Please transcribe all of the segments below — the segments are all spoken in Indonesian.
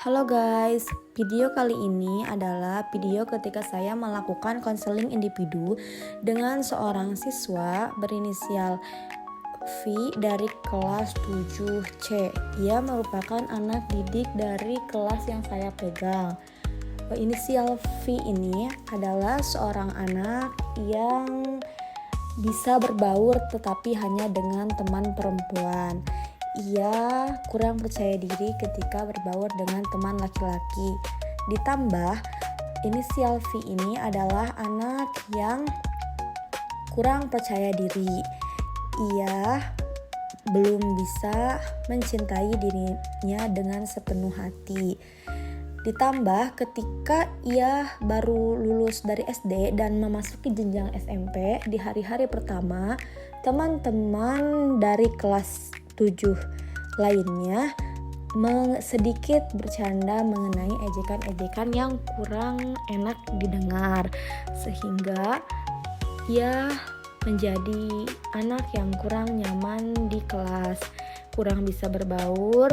Halo guys, video kali ini adalah video ketika saya melakukan konseling individu dengan seorang siswa berinisial V dari kelas 7C. Ia merupakan anak didik dari kelas yang saya pegang. Inisial V ini adalah seorang anak yang bisa berbaur tetapi hanya dengan teman perempuan. Ia kurang percaya diri ketika berbaur dengan teman laki-laki. Ditambah, inisial V ini adalah anak yang kurang percaya diri. Ia belum bisa mencintai dirinya dengan sepenuh hati. Ditambah ketika ia baru lulus dari SD dan memasuki jenjang SMP, di hari-hari pertama, teman-teman dari kelas 7 lainnya sedikit bercanda mengenai ejekan-ejekan yang kurang enak didengar, sehingga ia menjadi anak yang kurang nyaman di kelas, kurang bisa berbaur,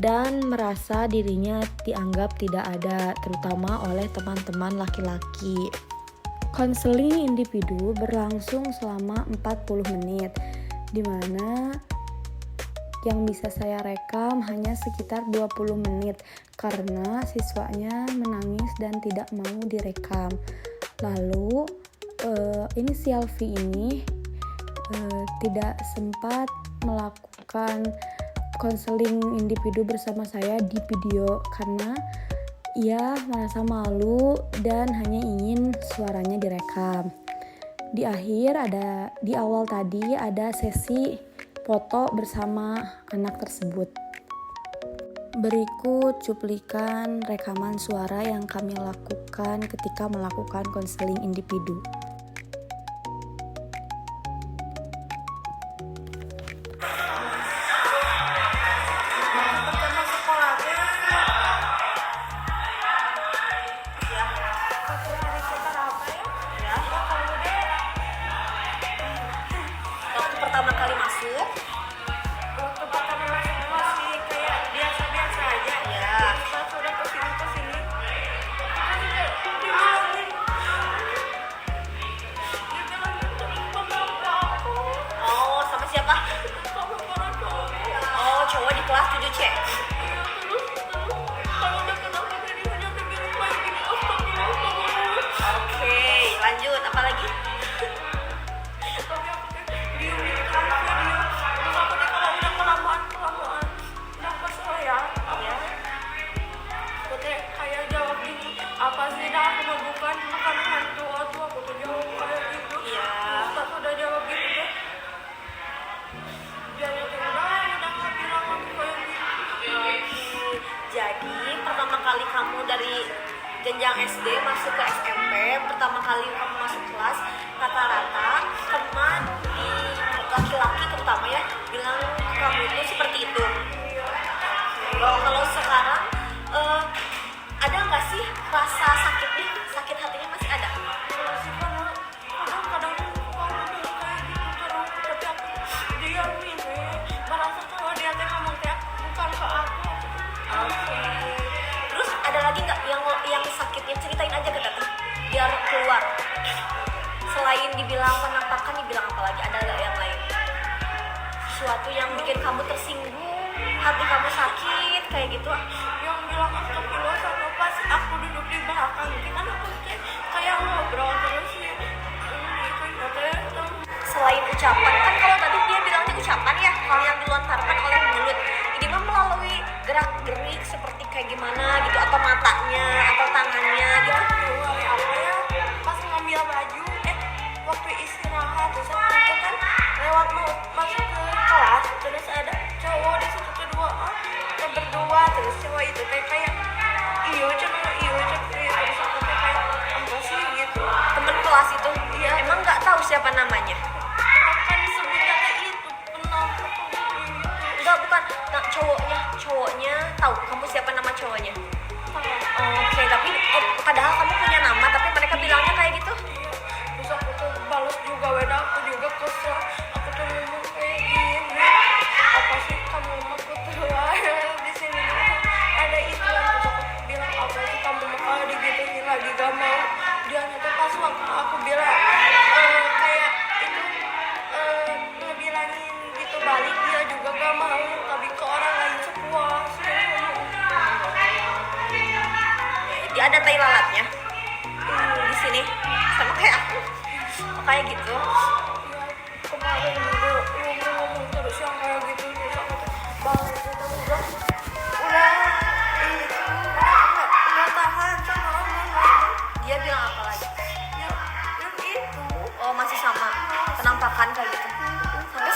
dan merasa dirinya dianggap tidak ada, terutama oleh teman-teman laki-laki. Konseling individu berlangsung selama 40 menit, di mana yang bisa saya rekam hanya sekitar 20 menit karena siswanya menangis dan tidak mau direkam. Lalu inisial V ini tidak sempat melakukan konseling individu bersama saya di video karena ia merasa malu dan hanya ingin suaranya direkam. Di awal tadi ada sesi foto bersama anak tersebut. Berikut cuplikan rekaman suara yang kami lakukan ketika melakukan konseling individu. Waktu pertama kali masuk masih kayak biasa-biasa aja ya. Pas udah kesini dibilangin oh sama siapa? Sama orang cowok. Oh, cowok di kelas 7C. Kalau udah kenal sama dia hanya bikin kayak gini, astagfirullah. Oke, lanjut, apa lagi? Apa sih dah, aku bukan hantu atau aku tuh jawab kayak gitu. Iya. Ustaz udah jawab gitu deh. Dia udah nggak bilang aku kayak gitu. Jadi pertama kali kamu dari jenjang SD masuk ke SMP, pertama kali kamu masuk kelas, rata-rata teman di laki-laki terutama ya bilang kamu itu seperti itu. Kalau sekarang ada nggak sih rasa sakit hatinya masih ada? Masih kadang-kadang kamu kayak gitu terus, tapi aku diamin merasa kalau dia ngomong kayak bukan ke aku. Oke. Terus ada lagi nggak yang sakitnya, ceritain aja ke teteh biar keluar. Selain dibilang penampakan, dibilang apa lagi? Ada nggak yang lain? Sesuatu yang bikin kamu tersinggung, hati kamu sakit kayak gitu? Yang bilang astagfirullah sama pas aku duduk di belakang, kan aku kayak ngobrol terus nih. Selain ucapan, kan kalau tadi dia bilangnya ucapan ya, hal yang dilontarkan oleh mulut. Ini mah melalui gerak-gerik seperti kayak gimana gitu, atau matanya, atau tangannya gitu. Apa ya, pas ngambil baju, waktu istirahat, terus aku itu kan lewat mau masuk ke kelas, terus ada cowok di situ kedua, kita berdua, terus cowok itu kayak iyo cek terus aku kayak apa sih gitu. Temen kelas itu, iya. Emang nggak tahu siapa namanya? Kan disebutnya kayak itu penampakan gitu. Enggak, bukan. Nah, cowoknya tahu kamu siapa nama cowoknya? Oke, tapi padahal kamu punya nama, tapi mereka bilangnya kayak gitu. Terus aku tuh balas juga, aku juga kesel. Aku tuh ngomong kayak gini, apa sih kamu aku tuh di sini ada itu yang dia ada tai lalatnya di sini sama kayak aku kayak gitu. Kemarin juga ngomong terus yang kayak gitu terus aku tuh bang kita udah nggak tahan sama dia bilang apa lagi ya, yang itu oh masih sama penampakan kayak gitu sampai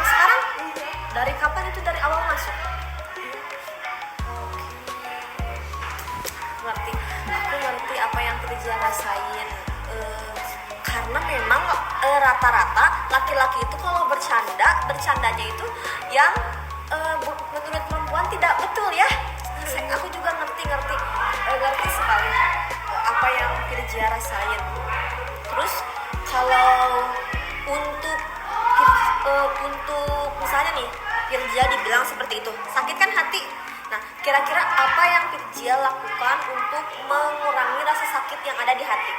sekarang dari kapan itu dari awal masuk ngerti aku ngerti apa yang Firja rasain karena memang rata-rata laki-laki itu kalau bercandanya itu yang menurut perempuan tidak betul ya. Aku juga ngerti sekali apa yang Firja rasain. Terus kalau untuk misalnya nih Firja dibilang seperti itu sakit kan hati. Nah kira-kira apa yang Firja lakukan untuk mengurangi rasa sakit yang ada di hati?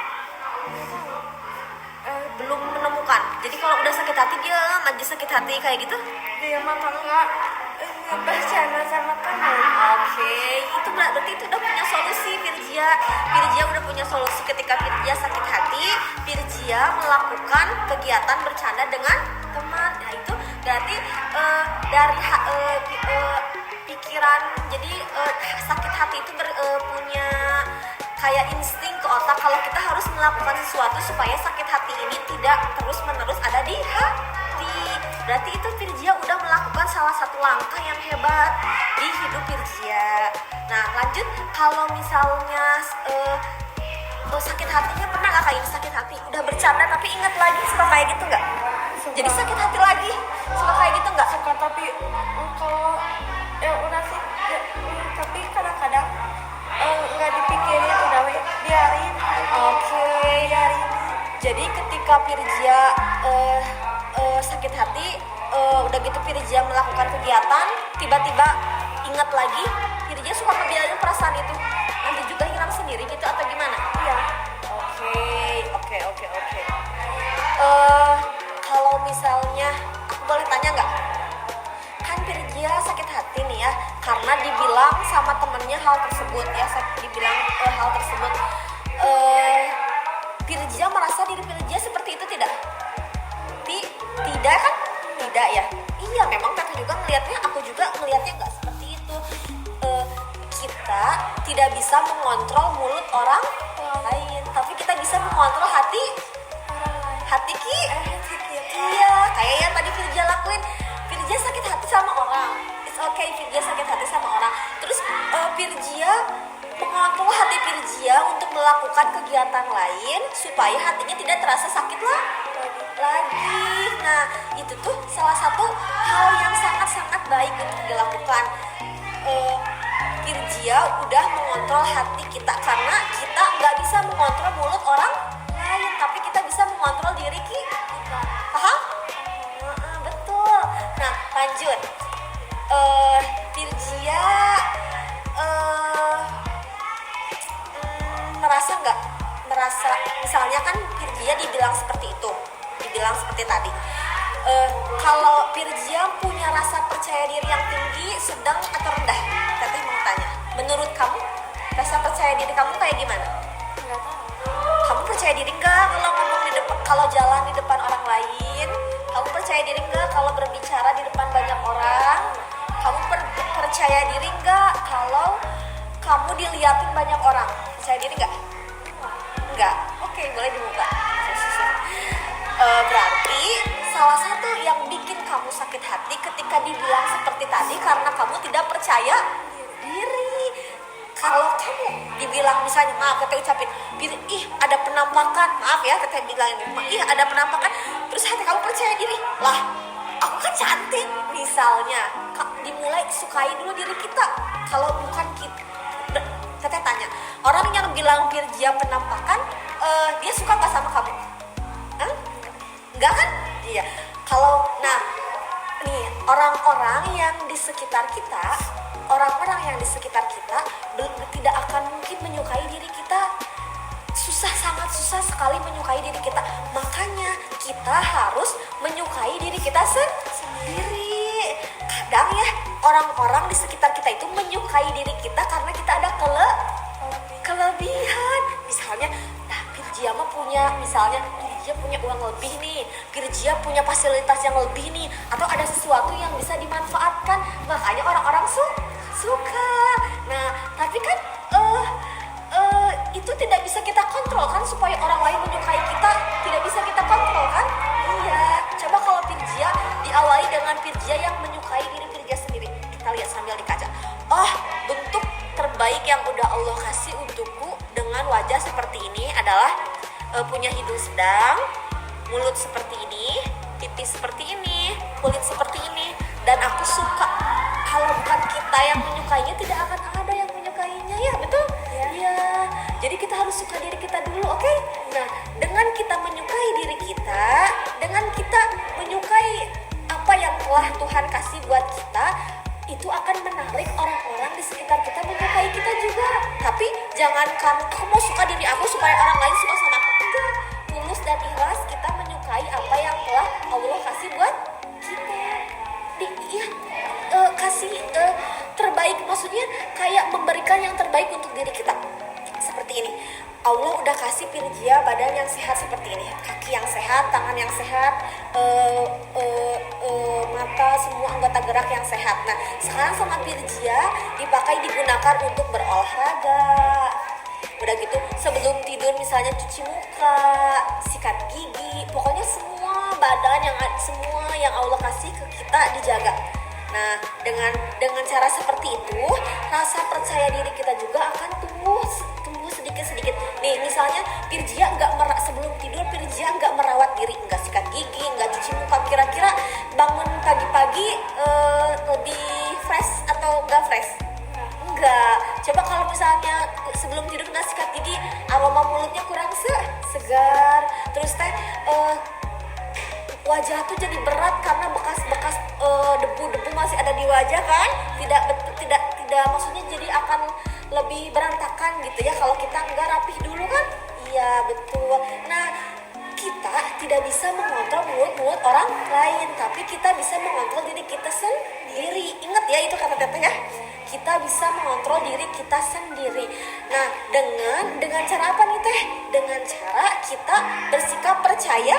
Belum menemukan. Jadi kalau udah sakit hati dia aja sakit hati kayak gitu? Dia mah enggak bercanda sama teman. Oke, itu berarti itu udah punya solusi Firja. Firja udah punya solusi ketika Firja sakit hati, Firja melakukan kegiatan bercanda dengan teman. Nah itu berarti dari pikiran. Jadi sakit hati itu punya kayak insting ke otak kalau kita harus melakukan sesuatu supaya sakit hati ini tidak terus-menerus ada di hati. Berarti itu Firja udah melakukan salah satu langkah yang hebat di hidup Firja. Nah lanjut, kalau misalnya sakit hatinya pernah gak kayak sakit hati? Udah bercanda tapi ingat lagi suka kayak gitu gak? Jadi sakit hati lagi suka kayak gitu gak? Suka tapi kalau ya udah sih ya, tapi kadang-kadang nggak dipikirin udah biarin. Oke. Biarin. Jadi ketika Firja sakit hati, udah gitu Firja melakukan kegiatan, tiba-tiba ingat lagi, Firja suka ngebiarin perasaan itu, nanti juga hilang sendiri gitu atau gimana? Iya. Oke. Kalau misalnya aku boleh tanya nggak? Kan Firja sakit hati nih ya, karena dibilang sama temennya hal tersebut ya, dibilang hal tersebut. Firja merasa diri Firja seperti itu tidak? Tidak kan? Tidak ya? Iya, memang Tete juga melihatnya, aku juga melihatnya nggak seperti itu. Kita tidak bisa mengontrol mulut orang lain, tapi kita bisa mengontrol hati kita. Iya, kayak yang tadi Firja lakuin. Firja sakit hati sama orang. It's okay, Firja sakit hati sama orang. Terus Firja mengontrol hati Firja untuk melakukan kegiatan lain supaya hatinya tidak terasa sakit lagi. Nah, itu tuh salah satu hal yang sangat-sangat baik untuk dilakukan. Firja udah mengontrol hati kita karena kita nggak bisa mengontrol mulut orang lain, tapi kita bisa mengontrol diri kita. Paham? Betul. Nah, lanjut. Firja merasa misalnya kan Firja dibilang seperti itu, dibilang seperti tadi. Kalau Firja punya rasa percaya diri yang tinggi, sedang atau rendah? Teteh mau tanya. Menurut kamu rasa percaya diri kamu kayak gimana? Nggak tahu. Kamu percaya diri nggak kalau ngomong di depan, kalau jalan di depan orang lain? Kamu percaya diri nggak kalau berbicara di depan banyak orang? Kamu percaya diri nggak kalau kamu dilihatin banyak orang? Percaya diri nggak? Nggak. Oke, boleh dibuka. Berarti salah satu yang bikin kamu sakit hati ketika dibilang seperti tadi karena kamu tidak percaya diri. Kalau kamu dibilang misalnya, maaf kita ucapin, ih ada penampakan, maaf ya kita bilang, ih ada penampakan, terus hati kamu percaya diri, lah aku kan cantik misalnya, dimulai sukai dulu diri kita. Kalau bukan kita, teteh tanya, orang yang bilang Firja penampakan, dia suka nggak sama kamu? Enggak kan? Iya. Kalau nih orang-orang yang di sekitar kita, tidak akan mungkin menyukai diri kita. Sangat susah sekali menyukai diri kita. Makanya kita harus menyukai diri kita sendiri. Kadang ya orang-orang di sekitar kita itu menyukai diri kita karena kita ada kelebihan. Misalnya, nah Pirjia mah punya, misalnya Pirjia punya uang lebih nih, Pirjia punya fasilitas yang lebih nih, atau ada sesuatu yang bisa dimanfaatkan, makanya orang-orang suka. Nah, tapi kan itu tidak bisa kita kontrol kan, supaya orang lain menyukai kita tidak bisa kita kontrol kan. Iya, coba kalau Pirjia diawali dengan Pirjia yang menyukai diri Pirjia sendiri. Kita lihat sambil di kaca. Oh, bentuk terbaik yang udah Allah kasih untukku dengan wajah seperti ini adalah punya hidung sedang, mulut seperti ini, pipi seperti ini, kulit seperti ini, dan aku suka. Kalau bukan kita yang menyukainya, tidak akan ada yang menyukainya, ya betul? Iya. Jadi kita harus suka diri kita dulu, oke? Nah, dengan kita menyukai diri kita, dengan kita menyukai apa yang telah Tuhan kasih buat kita, itu akan menarik orang-orang di sekitar kita menyukai kita juga. Tapi jangankan aku mau suka diri aku supaya orang lain suka sama aku. Enggak. Tulus dan ikhlas kita menyukai apa yang telah Allah kasih buat kita. Kasih terbaik, maksudnya kayak memberikan yang terbaik untuk diri kita. Seperti ini, Allah udah kasih Pirjia badan yang sehat seperti ini, kaki yang sehat, tangan yang sehat, mata, semua anggota gerak yang sehat. Nah, sekarang sama Pirjia digunakan untuk berolahraga. Udah gitu, sebelum tidur misalnya cuci muka, sikat gigi, pokoknya semua badan semua yang Allah kasih ke kita dijaga. Nah, dengan cara seperti itu, rasa percaya diri kita juga akan tumbuh sedikit-sedikit. Nih, misalnya Pirjia sebelum tidur Pirjia nggak merawat diri, nggak sikat gigi, nggak cuci muka. Kira-kira bangun pagi-pagi lebih fresh atau nggak fresh? Enggak. Coba kalau misalnya sebelum tidur nggak sikat gigi, aroma mulutnya kurang segar. Terus wajah tuh jadi berat karena bekas-bekas debu-debu masih ada di wajah kan? Tidak maksudnya jadi akan lebih berantakan gitu ya kalau kita nggak rapih dulu kan? Iya, betul. Nah, kita tidak bisa mengontrol mulut orang lain, tapi kita bisa mengontrol diri kita sendiri. Ingat ya itu kata Teteh ya. Kita bisa mengontrol diri kita sendiri. Nah, dengan cara apa nih Teh? Dengan cara kita bersikap percaya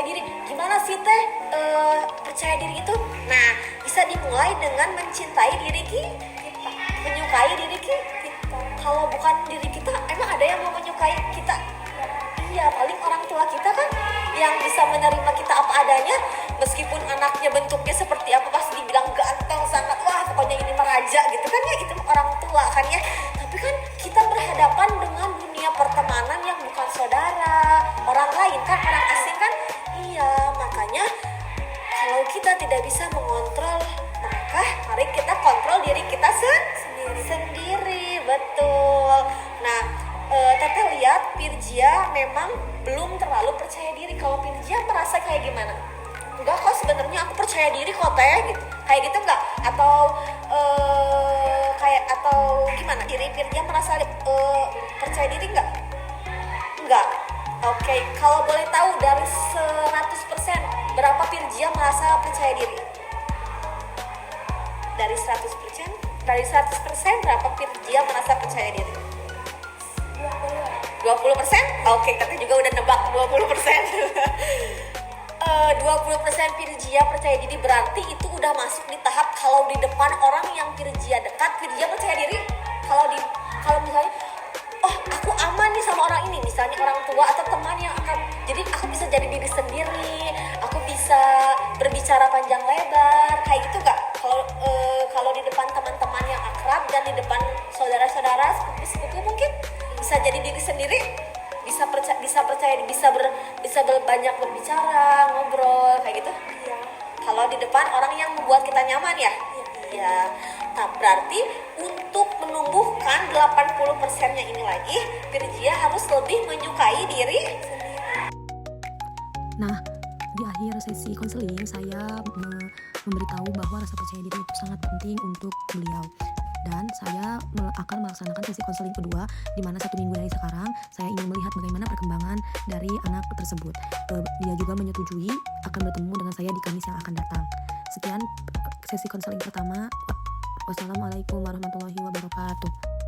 diri. Gimana sih Teh percaya diri itu? Nah, bisa dimulai dengan mencintai diri kita, menyukai diri kita. Kalau bukan diri kita, emang ada yang mau menyukai kita? Iya, paling orang tua kita kan yang bisa menerima kita apa adanya. Meskipun anaknya bentuknya seperti apa, pasti dibilang ganteng sangat, wah pokoknya ini meraja gitu kan ya, itu orang tua kan ya. Tapi kan kita berhadapan dengan dunia pertemanan yang bukan saudara, orang lain kan, orang asing kan. Iya, makanya kalau kita tidak bisa mengontrol mereka, mari kita kontrol diri kita sendiri. Betul. Nah, Teteh lihat Pirjia memang belum terlalu percaya diri. Kalau Pirjia merasa kayak gimana? Enggak kok, sebenarnya aku percaya diri kok Teh gitu. Kayak gitu enggak? Atau gimana? Diri Pirjia merasa percaya diri enggak? Enggak. Oke, kalau boleh tahu dari 100% berapa Pirjia merasa percaya diri? Dari 100% berapa Pirjia merasa percaya diri? 20%? Oke, Teteh juga udah nebak 20%. 20% Pirjia percaya diri, berarti itu udah masuk di tahap kalau di depan orang yang Pirjia dekat, Pirjia percaya diri. Kalau misalnya, oh aku aman nih sama orang ini, misalnya orang tua atau teman yang akan, jadi aku bisa jadi diri sendiri, aku bisa berbicara panjang lebar, kayak gitu gak? Kalau di depan teman-teman yang akrab dan di depan saudara-saudara, sepupu mungkin bisa jadi diri sendiri, bisa banyak berbicara, ngobrol kayak gitu. Iya. Kalau di depan orang yang membuat kita nyaman ya. Iya. Nah, berarti untuk menumbuhkan 80%-nya ini lagi, Pirjia harus lebih menyukai diri. Nah, di akhir sesi konseling saya memberitahu bahwa rasa percaya diri itu sangat penting untuk beliau. Dan saya akan melaksanakan sesi konseling kedua, di mana 1 minggu dari sekarang saya ingin melihat bagaimana perkembangan dari anak tersebut. Dia juga menyetujui akan bertemu dengan saya di Kamis yang akan datang. Sekian sesi konseling pertama. Wassalamualaikum warahmatullahi wabarakatuh.